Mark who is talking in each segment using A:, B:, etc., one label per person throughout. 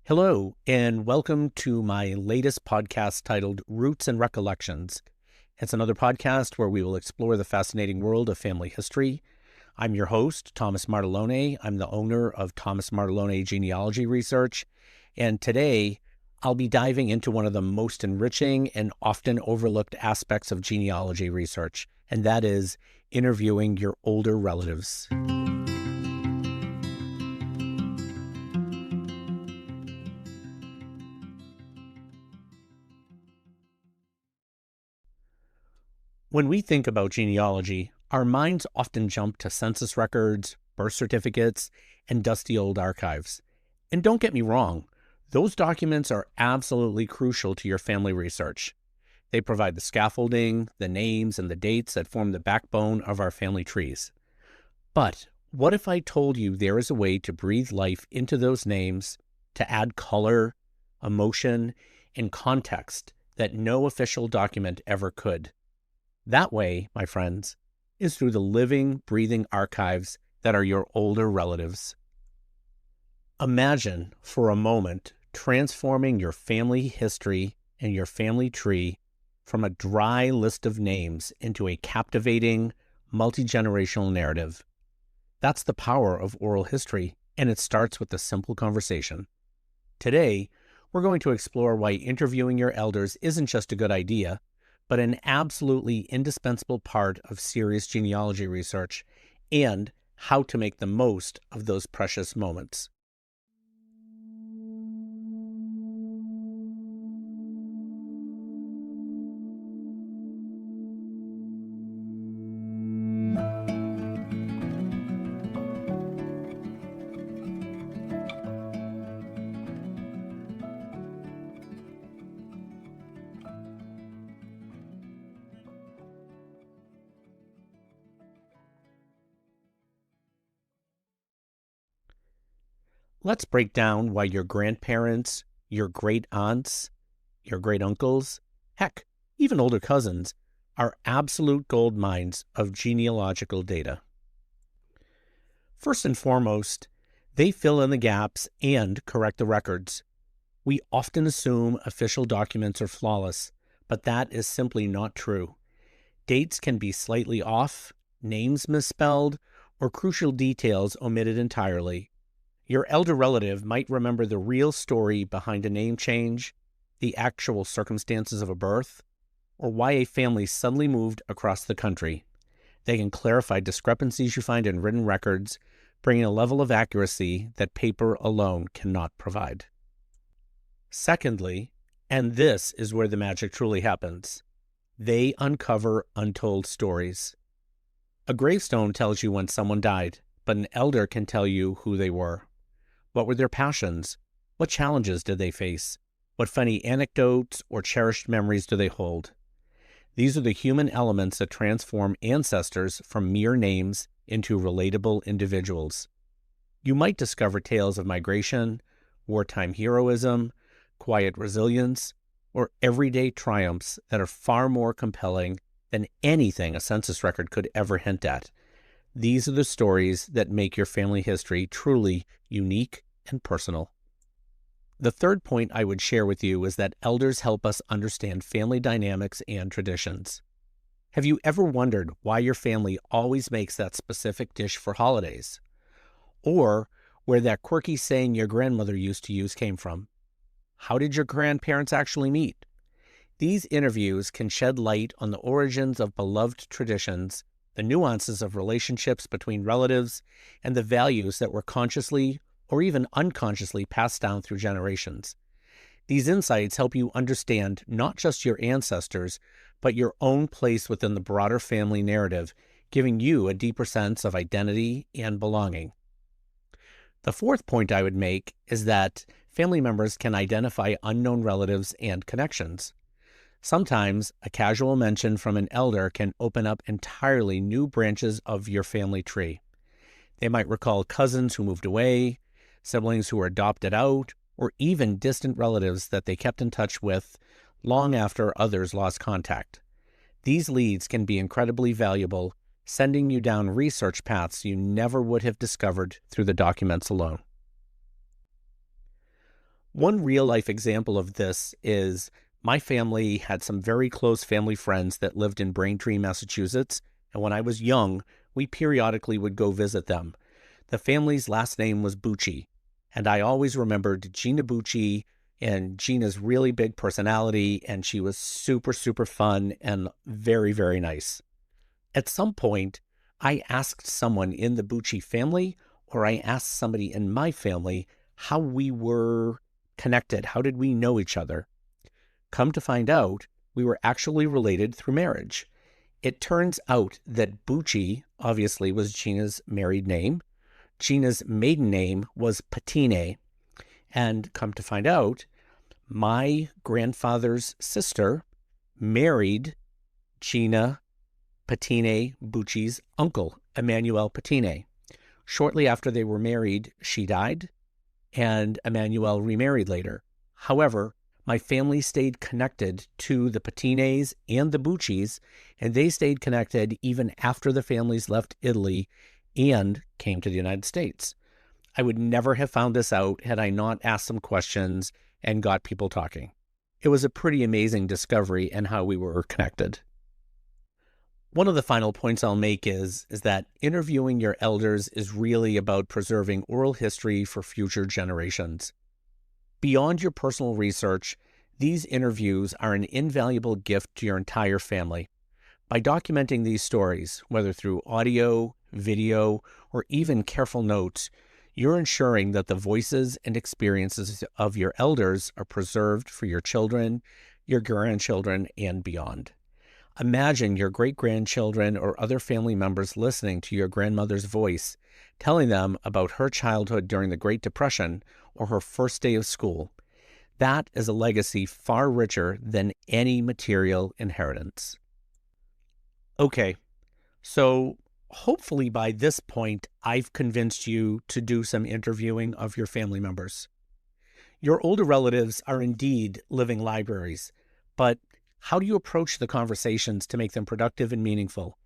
A: Hello, and welcome to my latest podcast titled Roots and Recollections. It's another podcast where we will explore the fascinating world of family history. I'm your host, Thomas Martellone. I'm the owner of Thomas Martellone Genealogy Research, and today I'll be diving into one of the most enriching and often overlooked aspects of genealogy research, and that is interviewing your older relatives. When we think about genealogy, our minds often jump to census records, birth certificates, and dusty old archives. And don't get me wrong, those documents are absolutely crucial to your family research. They provide the scaffolding, the names, and the dates that form the backbone of our family trees. But what if I told you there is a way to breathe life into those names, to add color, emotion, and context that no official document ever could? That way, my friends, is through the living, breathing archives that are your older relatives. Imagine, for a moment, transforming your family history and your family tree from a dry list of names into a captivating, multi-generational narrative. That's the power of oral history, and it starts with a simple conversation. Today, we're going to explore why interviewing your elders isn't just a good idea, but an absolutely indispensable part of serious genealogy research, and how to make the most of those precious moments. Let's break down why your grandparents, your great aunts, your great uncles, heck, even older cousins, are absolute gold mines of genealogical data. First and foremost, they fill in the gaps and correct the records. We often assume official documents are flawless, but that is simply not true. Dates can be slightly off, names misspelled, or crucial details omitted entirely. Your elder relative might remember the real story behind a name change, the actual circumstances of a birth, or why a family suddenly moved across the country. They can clarify discrepancies you find in written records, bringing a level of accuracy that paper alone cannot provide. Secondly, and this is where the magic truly happens, they uncover untold stories. A gravestone tells you when someone died, but an elder can tell you who they were. What were their passions? What challenges did they face? What funny anecdotes or cherished memories do they hold? These are the human elements that transform ancestors from mere names into relatable individuals. You might discover tales of migration, wartime heroism, quiet resilience, or everyday triumphs that are far more compelling than anything a census record could ever hint at. These are the stories that make your family history truly unique and personal. The third point I would share with you is that elders help us understand family dynamics and traditions. Have you ever wondered why your family always makes that specific dish for holidays? Or where that quirky saying your grandmother used to use came from? How did your grandparents actually meet? These interviews can shed light on the origins of beloved traditions, the nuances of relationships between relatives, and the values that were consciously or even unconsciously passed down through generations. These insights help you understand not just your ancestors, but your own place within the broader family narrative, giving you a deeper sense of identity and belonging. The fourth point I would make is that family members can identify unknown relatives and connections. Sometimes a casual mention from an elder can open up entirely new branches of your family tree. They might recall cousins who moved away, siblings who were adopted out, or even distant relatives that they kept in touch with long after others lost contact. These leads can be incredibly valuable, sending you down research paths you never would have discovered through the documents alone. One real-life example of this is my family had some very close family friends that lived in Braintree, Massachusetts, and when I was young, we periodically would go visit them. The family's last name was Bucci, and I always remembered Gina Bucci and Gina's really big personality, and she was super, super fun and very, very nice. At some point, I asked someone in the Bucci family, or I asked somebody in my family, how we were connected. How did we know each other? Come to find out, we were actually related through marriage. It turns out that Bucci obviously was Gina's married name. Gina's maiden name was Patine. And come to find out, my grandfather's sister married Gina Patine Bucci's uncle, Emmanuel Patine. Shortly after they were married, she died, and Emmanuel remarried later. However, my family stayed connected to the Patines and the Buccis, and they stayed connected even after the families left Italy and came to the United States. I would never have found this out had I not asked some questions and got people talking. It was a pretty amazing discovery and how we were connected. One of the final points I'll make is that interviewing your elders is really about preserving oral history for future generations. Beyond your personal research, these interviews are an invaluable gift to your entire family. By documenting these stories, whether through audio, video, or even careful notes, you're ensuring that the voices and experiences of your elders are preserved for your children, your grandchildren, and beyond. Imagine your great-grandchildren or other family members listening to your grandmother's voice, telling them about her childhood during the Great Depression or her first day of school. That is a legacy far richer than any material inheritance. Okay, so hopefully by this point, I've convinced you to do some interviewing of your family members. Your older relatives are indeed living libraries, but how do you approach the conversations to make them productive and meaningful?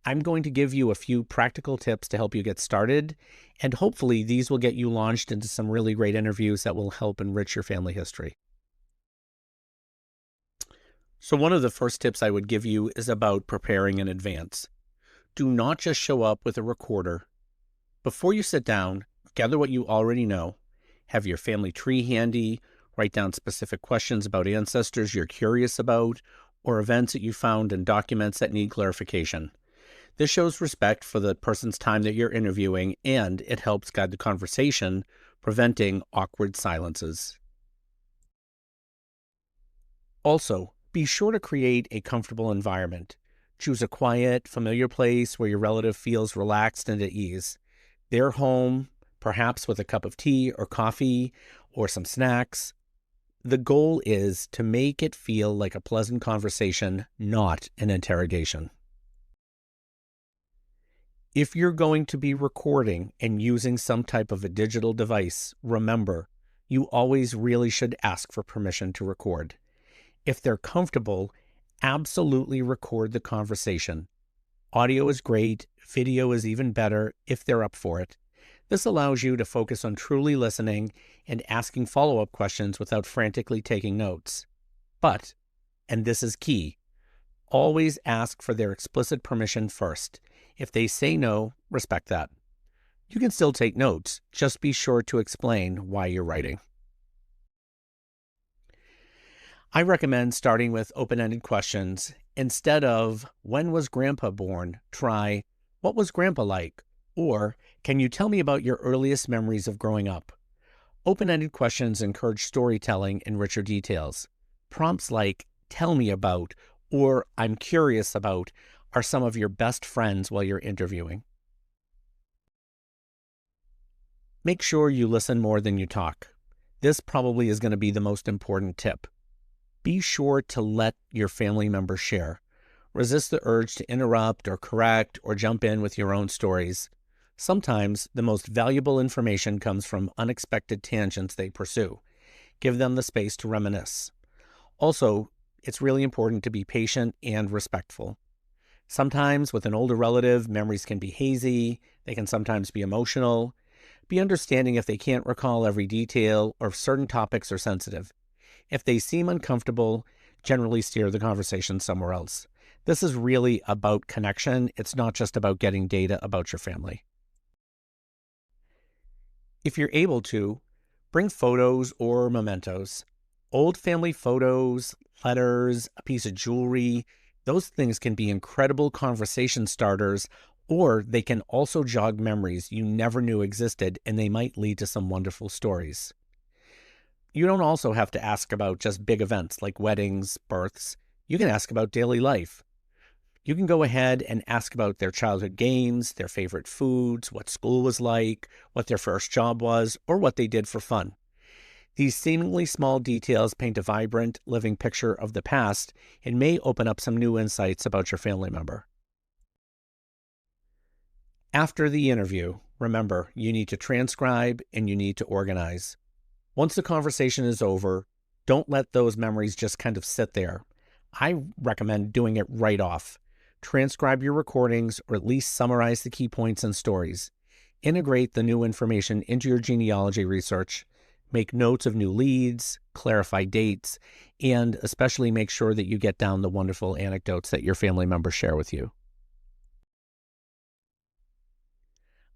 A: I'm going to give you a few practical tips to help you get started, and hopefully these will get you launched into some really great interviews that will help enrich your family history. So one of the first tips I would give you is about preparing in advance. Do not just show up with a recorder. Before you sit down, gather what you already know. Have your family tree handy. Write down specific questions about ancestors you're curious about, or events that you found in documents that need clarification. This shows respect for the person's time that you're interviewing, and it helps guide the conversation, preventing awkward silences. Also, be sure to create a comfortable environment. Choose a quiet, familiar place where your relative feels relaxed and at ease. Their home, perhaps with a cup of tea or coffee or some snacks. The goal is to make it feel like a pleasant conversation, not an interrogation. If you're going to be recording and using some type of a digital device, remember, you always really should ask for permission to record. If they're comfortable, absolutely record the conversation. Audio is great, video is even better if they're up for it. This allows you to focus on truly listening and asking follow-up questions without frantically taking notes. But, and this is key, always ask for their explicit permission first. If they say no, respect that. You can still take notes, just be sure to explain why you're writing. I recommend starting with open-ended questions. Instead of, when was Grandpa born? Try, what was Grandpa like? Or, can you tell me about your earliest memories of growing up? Open-ended questions encourage storytelling and richer details. Prompts like, tell me about, or I'm curious about, are some of your best friends while you're interviewing. Make sure you listen more than you talk. This probably is going to be the most important tip. Be sure to let your family members share. Resist the urge to interrupt or correct or jump in with your own stories. Sometimes the most valuable information comes from unexpected tangents they pursue. Give them the space to reminisce. Also, it's really important to be patient and respectful. Sometimes with an older relative, memories can be hazy. They can sometimes be emotional. Be understanding if they can't recall every detail or if certain topics are sensitive. If they seem uncomfortable, generally steer the conversation somewhere else. This is really about connection. It's not just about getting data about your family. If you're able to, bring photos or mementos. Old family photos, letters, a piece of jewelry, those things can be incredible conversation starters, or they can also jog memories you never knew existed, and they might lead to some wonderful stories. You don't also have to ask about just big events like weddings, births. You can ask about daily life. You can go ahead and ask about their childhood games, their favorite foods, what school was like, what their first job was, or what they did for fun. These seemingly small details paint a vibrant, living picture of the past and may open up some new insights about your family member. After the interview, remember, you need to transcribe and you need to organize. Once the conversation is over, don't let those memories just kind of sit there. I recommend doing it right off. Transcribe your recordings or at least summarize the key points and stories. Integrate the new information into your genealogy research. Make notes of new leads, clarify dates, and especially make sure that you get down the wonderful anecdotes that your family members share with you.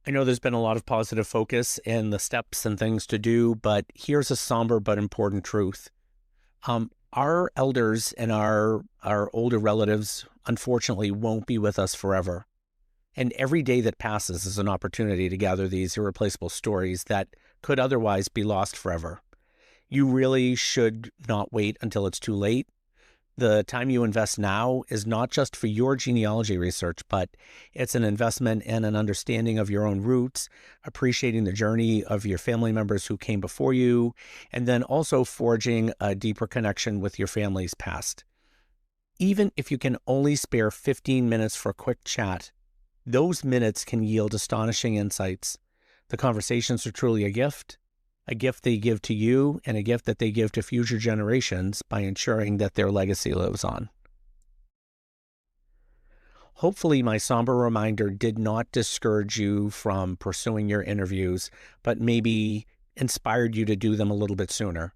A: I know there's been a lot of positive focus in the steps and things to do, but here's a somber but important truth. Our elders and our older relatives, unfortunately, won't be with us forever. And every day that passes is an opportunity to gather these irreplaceable stories that could otherwise be lost forever. You really should not wait until it's too late. The time you invest now is not just for your genealogy research, but it's an investment in an understanding of your own roots, appreciating the journey of your family members who came before you, and then also forging a deeper connection with your family's past. Even if you can only spare 15 minutes for a quick chat, those minutes can yield astonishing insights. The conversations are truly a gift they give to you, and a gift that they give to future generations by ensuring that their legacy lives on. Hopefully, my somber reminder did not discourage you from pursuing your interviews, but maybe inspired you to do them a little bit sooner.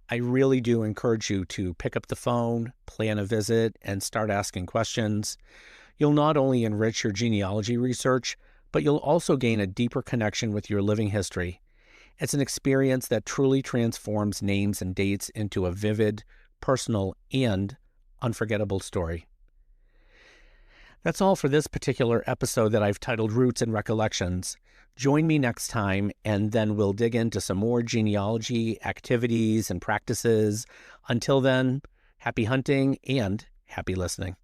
A: I really do encourage you to pick up the phone, plan a visit, and start asking questions. You'll not only enrich your genealogy research, but you'll also gain a deeper connection with your living history. It's an experience that truly transforms names and dates into a vivid, personal, and unforgettable story. That's all for this particular episode that I've titled Roots and Recollections. Join me next time, and then we'll dig into some more genealogy activities and practices. Until then, happy hunting and happy listening.